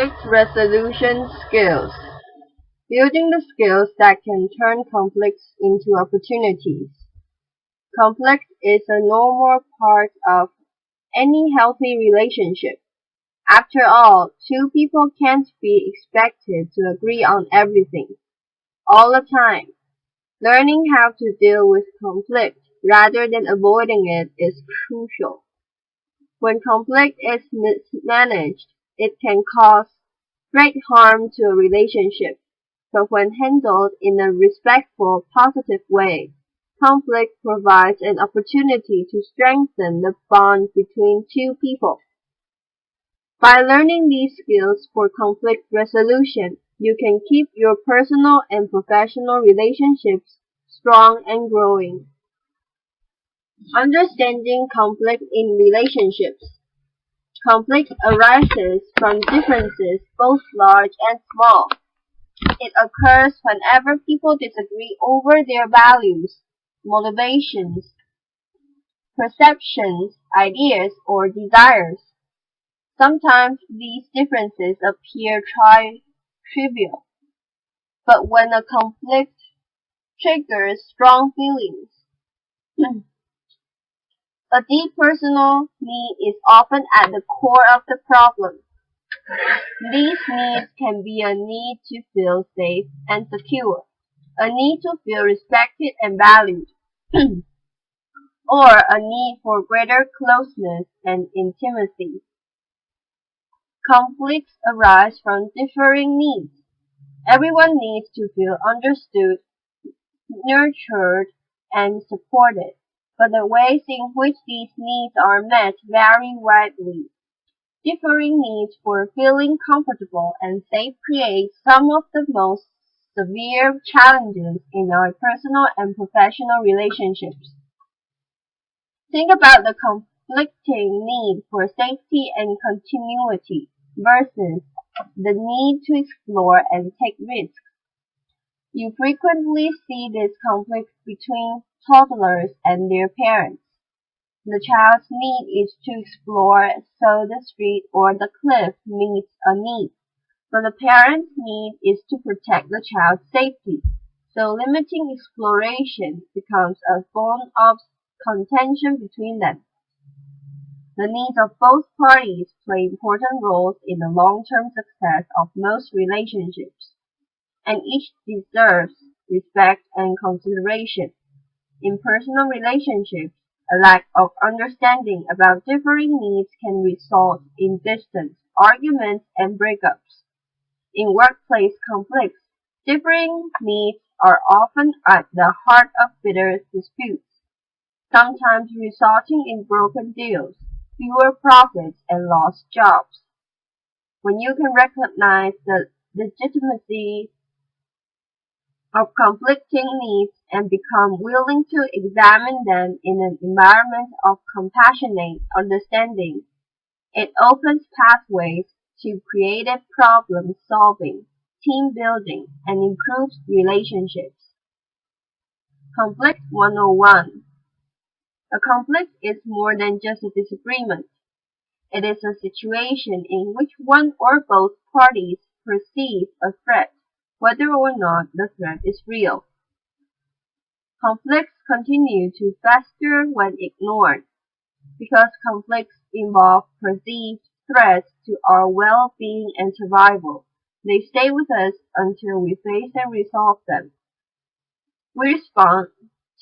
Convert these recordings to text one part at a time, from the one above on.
Conflict resolution skills. Building the skills that can turn conflicts into opportunities. Conflict is a normal part of any healthy relationship. After all, two people can't be expected to agree on everything all the time. Learning how to deal with conflict rather than avoiding it is crucial. When conflict is mismanaged, it can cause great harm to a relationship, but when handled in a respectful, positive way, conflict provides an opportunity to strengthen the bond between two people. By learning these skills for conflict resolution, you can keep your personal and professional relationships strong and growing. Understanding conflict in relationships. Conflict arises from differences both large and small. It occurs whenever people disagree over their values, motivations, perceptions, ideas, or desires. Sometimes these differences appear trivial, but when a conflict triggers strong feelings, a deep personal need is often at the core of the problem. These needs can be a need to feel safe and secure, a need to feel respected and valued, or a need for greater closeness and intimacy. Conflicts arise from differing needs. Everyone needs to feel understood, nurtured, and supported, but the ways in which these needs are met vary widely. Differing needs for feeling comfortable and safe create some of the most severe challenges in our personal and professional relationships. Think about the conflicting need for safety and continuity versus the need to explore and take risks. You frequently see this conflict between toddlers and their parents. The child's need is to explore, so the street or the cliff meets a need. But the parent's need is to protect the child's safety, so limiting exploration becomes a bone of contention between them. The needs of both parties play important roles in the long-term success of most relationships, and each deserves respect and consideration. In personal relationships, a lack of understanding about differing needs can result in distance, arguments, and breakups. In workplace conflicts, differing needs are often at the heart of bitter disputes, sometimes resulting in broken deals, fewer profits, and lost jobs. When you can recognize the legitimacy of conflicting needs and become willing to examine them in an environment of compassionate understanding, it opens pathways to creative problem solving, team building, and improves relationships. Conflict 101. A conflict is more than just a disagreement. It is a situation in which one or both parties perceive a threat, whether or not the threat is real. Conflicts continue to fester when ignored, because conflicts involve perceived threats to our well-being and survival. They stay with us until we face and resolve them. We respond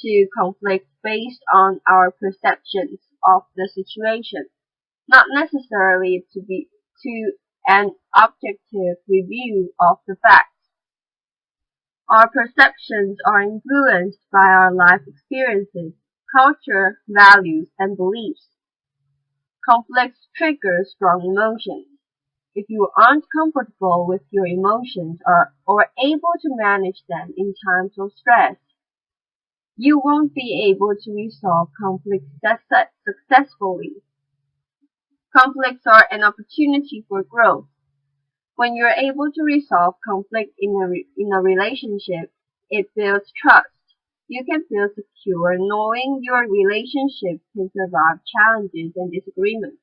to conflicts based on our perceptions of the situation, not necessarily to an objective review of the facts. Our perceptions are influenced by our life experiences, culture, values, and beliefs. Conflicts trigger strong emotions. If you aren't comfortable with your emotions or able to manage them in times of stress, you won't be able to resolve conflicts successfully. Conflicts are an opportunity for growth. When you're able to resolve conflict in a relationship, it builds trust. You can feel secure knowing your relationship can survive challenges and disagreements.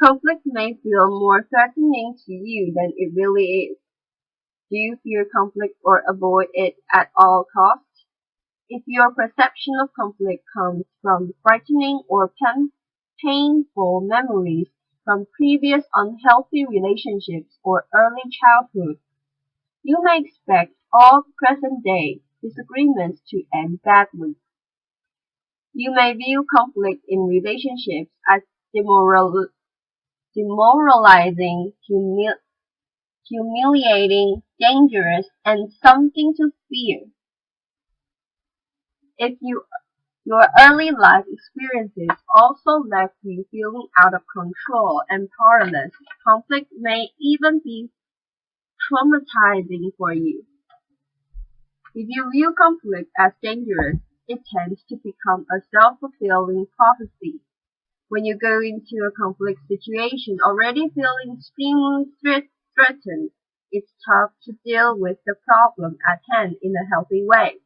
Conflict may feel more threatening to you than it really is. Do you fear conflict or avoid it at all costs? If your perception of conflict comes from frightening or painful memories from previous unhealthy relationships or early childhood, you may expect all present-day disagreements to end badly. You may view conflict in relationships as demoralizing, humiliating, dangerous, and something to fear. If your early life experiences also left you feeling out of control and powerless, conflict may even be traumatizing for you. If you view conflict as dangerous, it tends to become a self-fulfilling prophecy. When you go into a conflict situation already feeling extremely threatened, it's tough to deal with the problem at hand in a healthy way.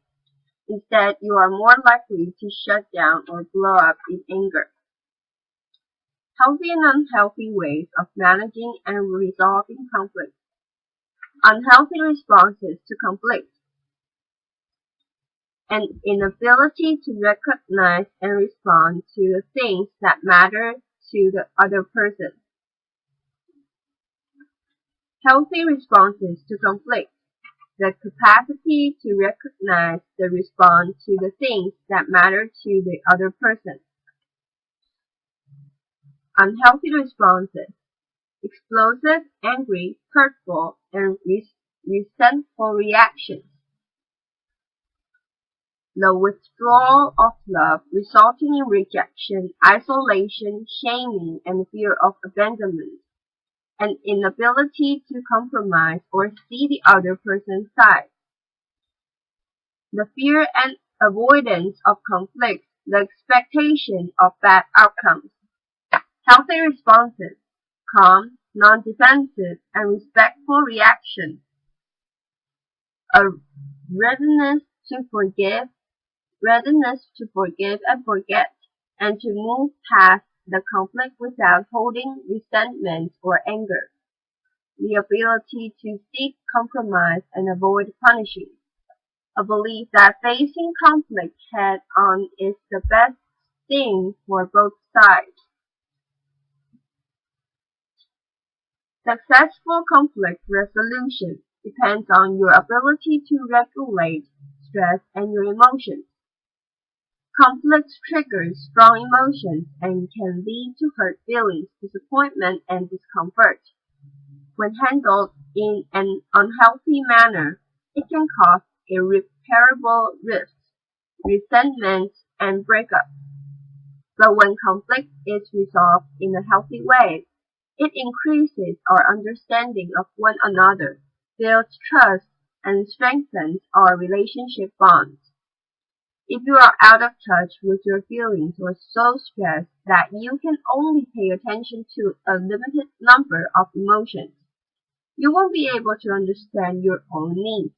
Instead, you are more likely to shut down or blow up in anger. Healthy and unhealthy ways of managing and resolving conflict. Unhealthy responses to conflict. An inability to recognize and respond to the things that matter to the other person. Healthy responses to conflict. The capacity to recognize and respond to the things that matter to the other person. Unhealthy responses. Explosive, angry, hurtful, and resentful reactions. The withdrawal of love resulting in rejection, isolation, shaming, and fear of abandonment. An inability to compromise or see the other person's side. The fear and avoidance of conflict, the expectation of bad outcomes. Healthy responses. Calm, non-defensive, and respectful reaction. A readiness to forgive and forget, and to move past the conflict without holding resentment or anger. The ability to seek compromise and avoid punishing. A belief that facing conflict head on is the best thing for both sides. Successful conflict resolution depends on your ability to regulate stress and your emotions. Conflict triggers strong emotions and can lead to hurt feelings, disappointment, and discomfort. When handled in an unhealthy manner, it can cause irreparable rifts, resentment, and breakup. But when conflict is resolved in a healthy way, it increases our understanding of one another, builds trust, and strengthens our relationship bonds. If you are out of touch with your feelings or so stressed that you can only pay attention to a limited number of emotions, you won't be able to understand your own needs.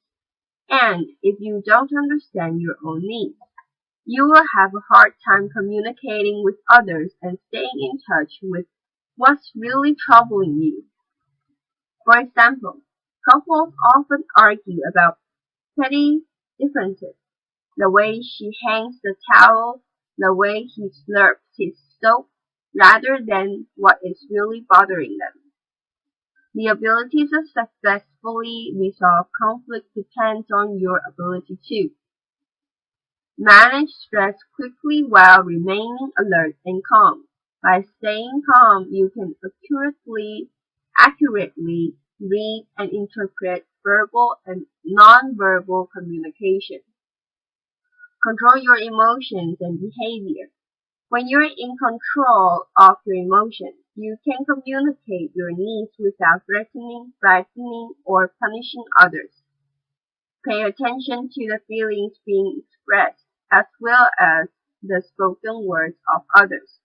And if you don't understand your own needs, you will have a hard time communicating with others and staying in touch with what's really troubling you. For example, couples often argue about petty differences. The way she hangs the towel, the way he slurps his soap, rather than what is really bothering them. The ability to successfully resolve conflict depends on your ability to manage stress quickly while remaining alert and calm. By staying calm, you can accurately read and interpret verbal and nonverbal communication. Control your emotions and behavior. When you're in control of your emotions, you can communicate your needs without threatening, frightening, or punishing others. Pay attention to the feelings being expressed, as well as the spoken words of others.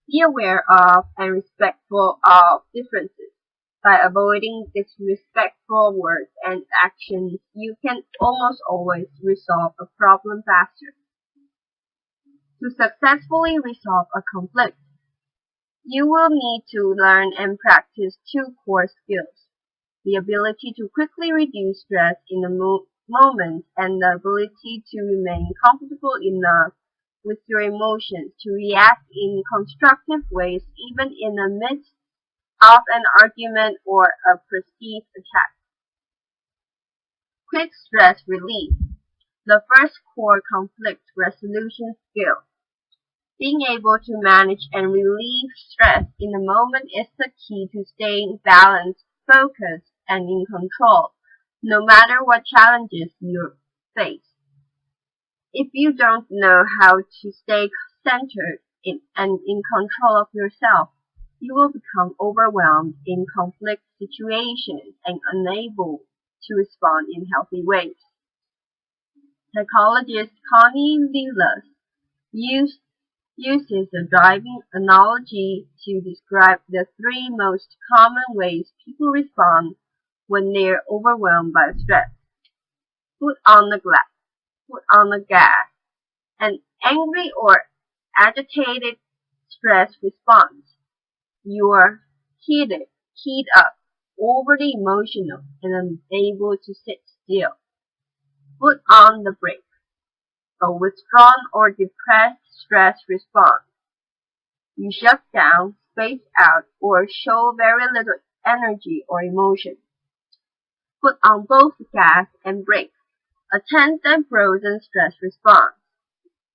Be aware of and respectful of differences. By avoiding disrespectful words and actions, you can almost always resolve a problem faster. To successfully resolve a conflict, You will need to learn and practice two core skills: the ability to quickly reduce stress in the moment and the ability to remain comfortable enough with your emotions to react in constructive ways even in the midst of an argument or a perceived attack. Quick stress relief. The first core conflict resolution skill. Being able to manage and relieve stress in the moment is the key to staying balanced, focused, and in control, no matter what challenges you face. If you don't know how to stay centered and in control of yourself, you will become overwhelmed in conflict situations and unable to respond in healthy ways. Psychologist Connie Lillis uses a driving analogy to describe the three most common ways people respond when they're overwhelmed by stress. Foot on the gas. An angry or agitated stress response. You're keyed up, overly emotional, and unable to sit still. Foot on the brake. A withdrawn or depressed stress response. You shut down, space out, or show very little energy or emotion. Foot on both gas and brake. A tense and frozen stress response.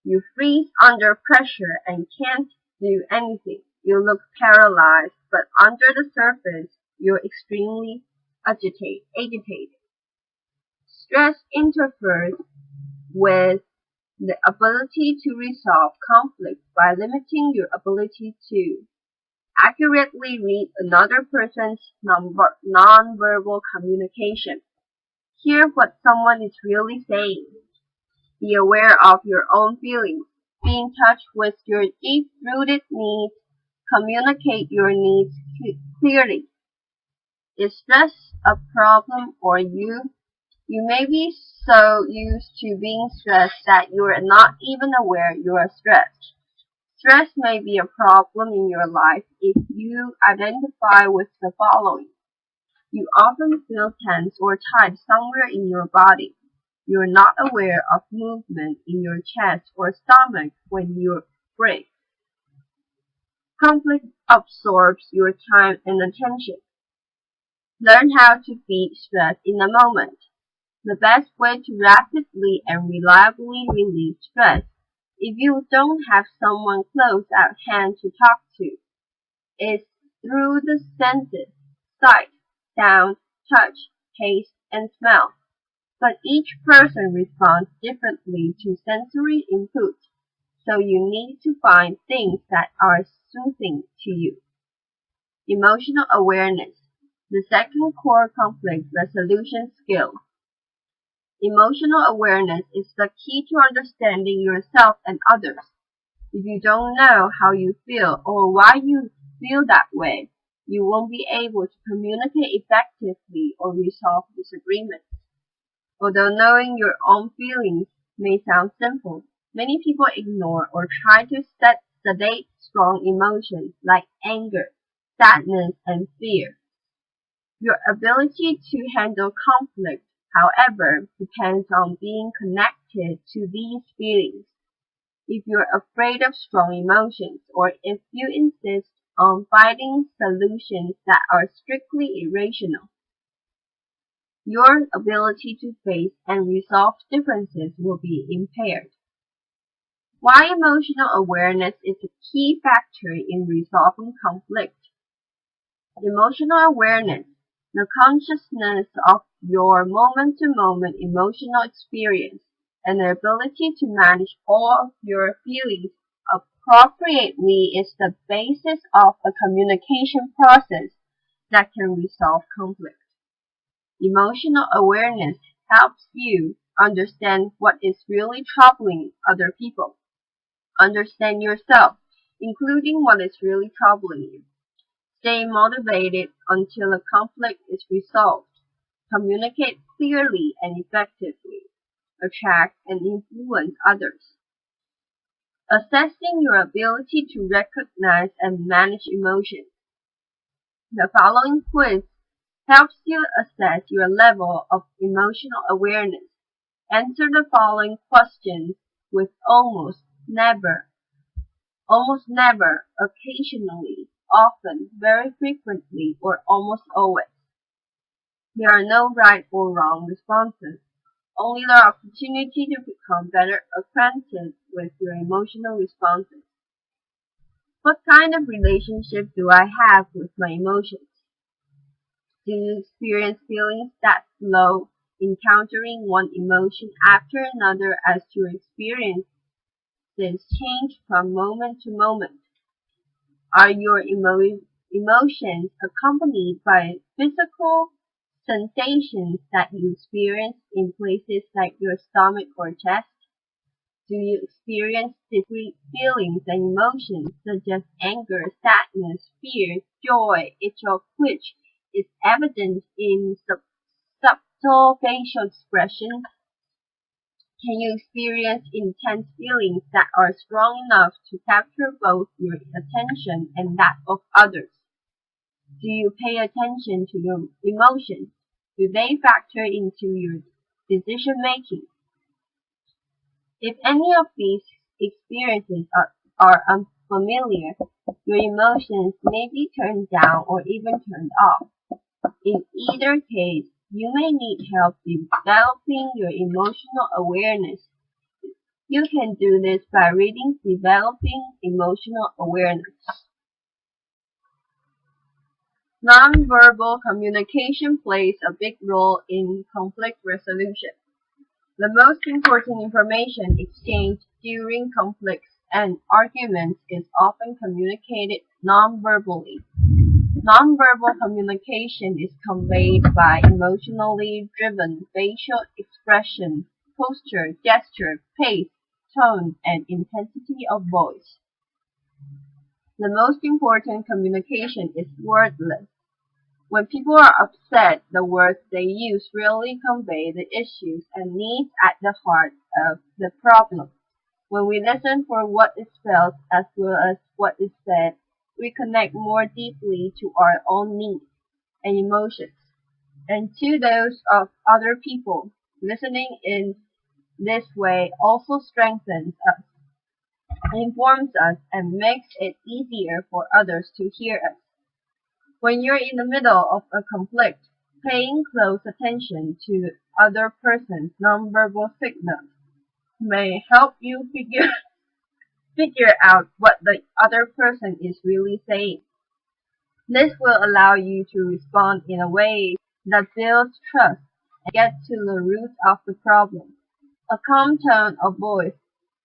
You freeze under pressure and can't do anything. You look paralyzed, but under the surface, you're extremely agitated. Stress interferes with the ability to resolve conflict by limiting your ability to accurately read another person's nonverbal communication. Hear what someone is really saying. Be aware of your own feelings. Be in touch with your deep-rooted needs. Communicate your needs clearly. Is stress a problem or you? You may be so used to being stressed that you are not even aware you are stressed. Stress may be a problem in your life if you identify with the following. You often feel tense or tight somewhere in your body. You are not aware of movement in your chest or stomach when you breathe. Conflict absorbs your time and attention. Learn how to beat stress in the moment. The best way to rapidly and reliably relieve stress, if you don't have someone close at hand to talk to, is through the senses: sight, sound, touch, taste, and smell. But each person responds differently to sensory input, so you need to find things that are soothing to you. Emotional awareness, the second core conflict resolution skill. Emotional awareness is the key to understanding yourself and others. If you don't know how you feel or why you feel that way, you won't be able to communicate effectively or resolve disagreements. Although knowing your own feelings may sound simple, many people ignore or try to sedate strong emotions like anger, sadness, and fear. Your ability to handle conflict, however, depends on being connected to these feelings. If you're afraid of strong emotions, or if you insist on finding solutions that are strictly irrational, your ability to face and resolve differences will be impaired. Why emotional awareness is a key factor in resolving conflict. Emotional awareness, the consciousness of your moment-to-moment emotional experience, and the ability to manage all of your feelings appropriately is the basis of a communication process that can resolve conflict. Emotional awareness helps you understand what is really troubling other people. Understand yourself, including what is really troubling you. Stay motivated until a conflict is resolved. Communicate clearly and effectively. Attract and influence others. Assessing your ability to recognize and manage emotions. The following quiz helps you assess your level of emotional awareness. Answer the following questions with almost never, occasionally, often, very frequently, or almost always. There are no right or wrong responses, only the opportunity to become better acquainted with your emotional responses. What kind of relationship do I have with my emotions? Do you experience feelings that flow, encountering one emotion after another as your experiences change from moment to moment? Are your emotions accompanied by physical sensations that you experience in places like your stomach or chest? Do you experience discrete feelings and emotions such as anger, sadness, fear, joy, which is evident in subtle facial expressions? Can you experience intense feelings that are strong enough to capture both your attention and that of others? Do you pay attention to your emotions? Do they factor into your decision making? If any of these experiences are unfamiliar, your emotions may be turned down or even turned off. In either case, you may need help developing your emotional awareness. You can do this by reading Developing Emotional Awareness. Nonverbal communication plays a big role in conflict resolution. The most important information exchanged during conflicts and arguments is often communicated nonverbally. Nonverbal communication is conveyed by emotionally driven facial expression, posture, gesture, pace, tone, and intensity of voice. The most important communication is wordless. When people are upset, the words they use really convey the issues and needs at the heart of the problem. When we listen for what is felt as well as what is said, we connect more deeply to our own needs and emotions and to those of other people. Listening in this way also strengthens us, informs us, and makes it easier for others to hear us. When you're in the middle of a conflict, paying close attention to the other person's nonverbal signals may help you figure out what the other person is really saying. This will allow you to respond in a way that builds trust and gets to the root of the problem. A calm tone of voice,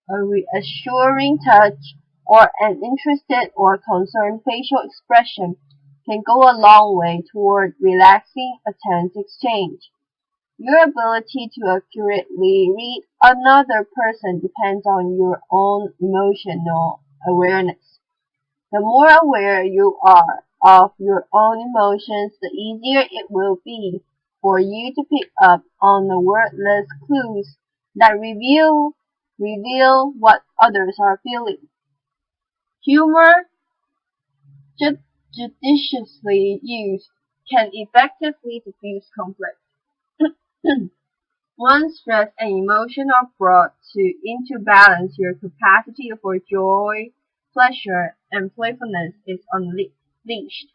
a reassuring touch, or an interested or concerned facial expression can go a long way toward relaxing a tense exchange. Your ability to accurately read another person depends on your own emotional awareness. The more aware you are of your own emotions, the easier it will be for you to pick up on the wordless clues that reveal what others are feeling. Humor, judiciously used, can effectively diffuse conflict. Once stress and emotion are brought into balance, your capacity for joy, pleasure, and playfulness is unleashed.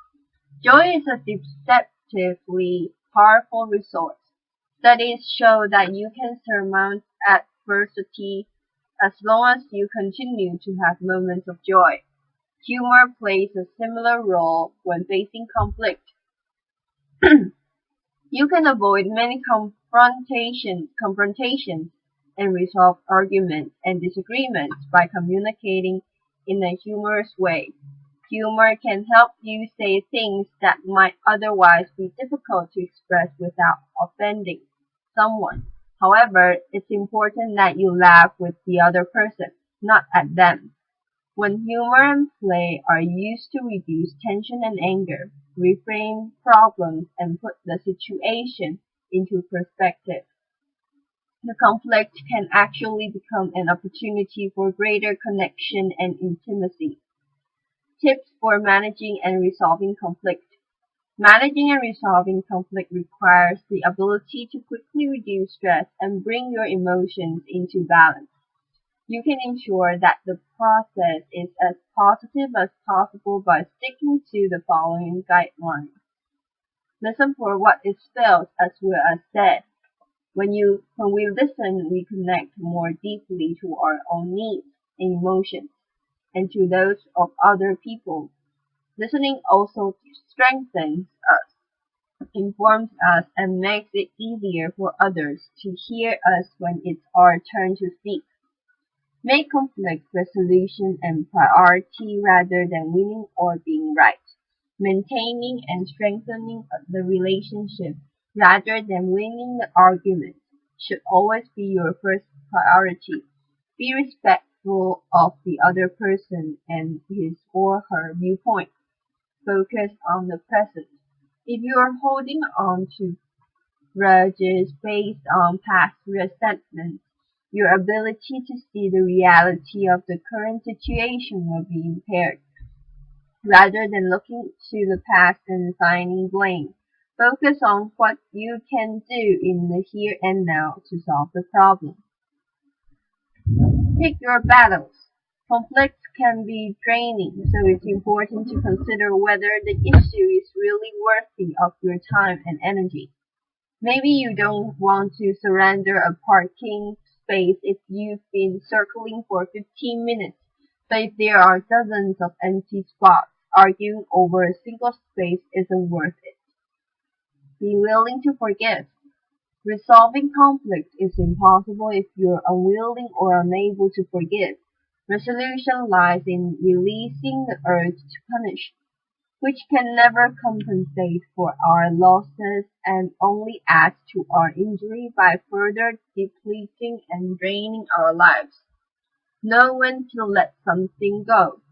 Joy is a deceptively powerful resource. Studies show that you can surmount adversity as long as you continue to have moments of joy. Humor plays a similar role when facing conflict. You can avoid many confrontations and resolve arguments and disagreements by communicating in a humorous way. Humor can help you say things that might otherwise be difficult to express without offending someone. However, it's important that you laugh with the other person, not at them. When humor and play are used to reduce tension and anger, reframe problems, and put the situation into perspective, The conflict can actually become an opportunity for greater connection and intimacy. Tips for managing and resolving conflict. Managing and resolving conflict requires the ability to quickly reduce stress and bring your emotions into balance. You can ensure that the process is as positive as possible by sticking to the following guidelines. Listen for what is felt as well as said. When we listen, we connect more deeply to our own needs and emotions and to those of other people. Listening also strengthens us, informs us, and makes it easier for others to hear us when it's our turn to speak. Make conflict resolution a priority rather than winning or being right. Maintaining and strengthening the relationship rather than winning the argument should always be your first priority. Be respectful of the other person and his or her viewpoint. Focus on the present. If you are holding on to grudges based on past resentments, your ability to see the reality of the current situation will be impaired. Rather than looking to the past and assigning blame, focus on what you can do in the here and now to solve the problem. Pick your battles. Conflicts can be draining, so it's important to consider whether the issue is really worthy of your time and energy. Maybe you don't want to surrender a parking space if you've been circling for 15 minutes, but if there are dozens of empty spots, arguing over a single space isn't worth it. Be willing to forgive. Resolving conflict is impossible if you're unwilling or unable to forgive. Resolution lies in releasing the urge to punish, which can never compensate for our losses and only adds to our injury by further depleting and draining our lives. Know when to let something go.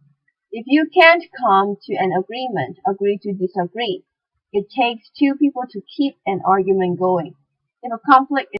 If you can't come to an agreement, agree to disagree. It takes two people to keep an argument going. If a conflict